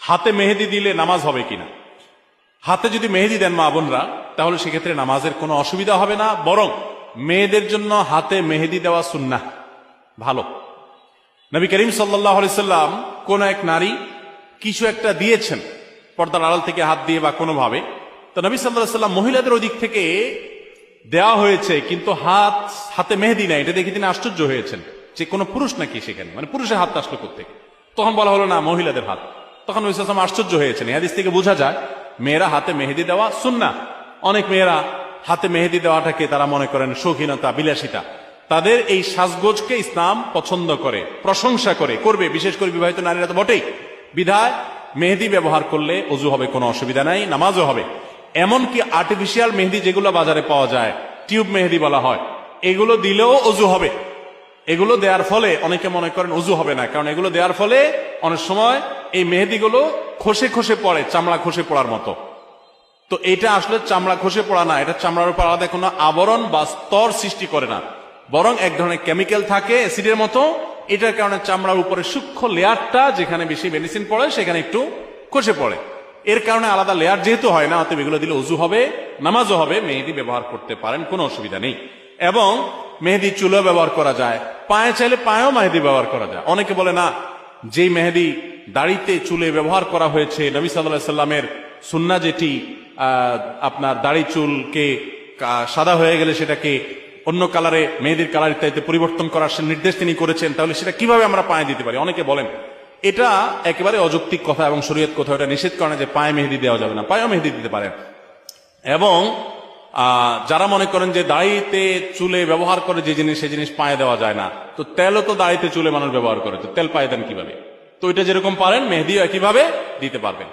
হাতে মেহেদি দিলে নামাজ হবে কিনা। হাতে যদি মেহেদি দেন মা বোনরা, তাহলে সেক্ষেত্রে নামাজের কোনো অসুবিধা হবে না, বরং মেয়েদের জন্য হাতে মেহেদি দেওয়া সুন্নাহ, ভালো। নবী করিম সাল্লাল্লাহু আলাইহি সাল্লাম কোন এক নারী কিছু একটা দিয়েছেন পর্দার আড়াল থেকে হাত দিয়ে বা কোনোভাবে, তো নবী সাল্লাল্লাহু আলাইহি সাল্লাম মহিলাদের ওদিক থেকে দেওয়া হয়েছে কিন্তু হাতে মেহেদি নাই, এটা দেখে তিনি আশ্চর্য হয়েছেন যে কোনো পুরুষ নাকি সেখানে, মানে পুরুষের হাত আসলো কোত্থেকে। তখন বলা হলো না, মহিলাদের হাত। তখন নবী সাল্লাল্লাহু আলাইহি ওয়াসাল্লাম আশ্চর্য হয়েছেন। এই হাদিস থেকে বোঝা যায় মেয়েরা হাতে মেহেদি দেওয়া সুন্নাহ। অনেক মেয়েরা হাতে মেহেদি দেওয়াটাকে তারা মনে করেন শৌখিনতা, বিলাসিতা। তাদের এই সাজগোজকে ইসলাম পছন্দ করে, প্রশংসা করে, করবে, বিশেষ করে বিবাহিত নারীরা তো বটেই। বিধায় মেহেদি ব্যবহার করলে ওযু হবে, কোনো অসুবিধা নাই, নামাজও হবে। এমনকি আর্টিফিশিয়াল মেহেদি যেগুলো বাজারে পাওয়া যায়, টিউব মেহেদি বলা হয়, এগুলো দিলেও ওযু হবে। এগুলো দেওয়ার ফলে অনেকে মনে করেন ওযু হবে না, কারণ এগুলো দেওয়ার ফলে অনেক সময় এই মেহেদিগুলো খসে খসে পড়ে, চামড়া খসে পড়ার মতো। তো এটা আসলে চামড়া খসে পড়া না, এটা চামড়ার উপর আলাদা কোনো আবরণ বা স্তর সৃষ্টি করে না, বরং এক ধরনের কেমিক্যাল থাকে অ্যাসিডের মতো। এটার কারণে চামড়ার উপরে সূক্ষ্ম লেয়ারটা, যেখানে বেশি মেডিসিন পড়ে সেখানে একটু খসে পড়ে। এর কারণে আলাদা লেয়ার যেহেতু হয় না, অতএব এগুলো দিলে ওযু হবে, নামাজও হবে। মেহেদি ব্যবহার করতে পারেন, কোনো অসুবিধা নেই। এবং মেহেদি চুলেও ব্যবহার করা যায়, পায়ে চাইলে পায়েও মেহেদি ব্যবহার করা যায়। অনেকে বলে না, যেই মেহেদি দাড়িতে চুলে ব্যবহার করা হয়েছে, নবী সাল্লাল্লাহু আলাইহি সাল্লামের সুন্নাহ যেটি আপনার দাড়ি চুলকে সাদা হয়ে গেলে সেটাকে অন্য কালারে, মেহেদির কালার ইত্যাদিতে পরিবর্তন করার নির্দেশ তিনি করেছেন, তাহলে সেটা কিভাবে আমরা পায়ে দিতে পারি? অনেকে বলেন এটা একেবারে অযৌক্তিক কথা এবং শরীয়ত কোথাও এটা নিষেধ করে না যে পায়ে মেহেদি দেওয়া যাবে না, পায়েও মেহেদি দিতে পারেন। এবং যারা মনে করেন যে দাড়িতে চুলে ব্যবহার করে যে জিনিস, সেই জিনিস পায়ে দেওয়া যায় না, তো তেলও তো দাড়িতে চুলে মানুষ ব্যবহার করে, তো তেল পায়ে দেন কিভাবে? তো এটা যেরকম পারেন মেহেদিও একইভাবে দিতে পারবেন।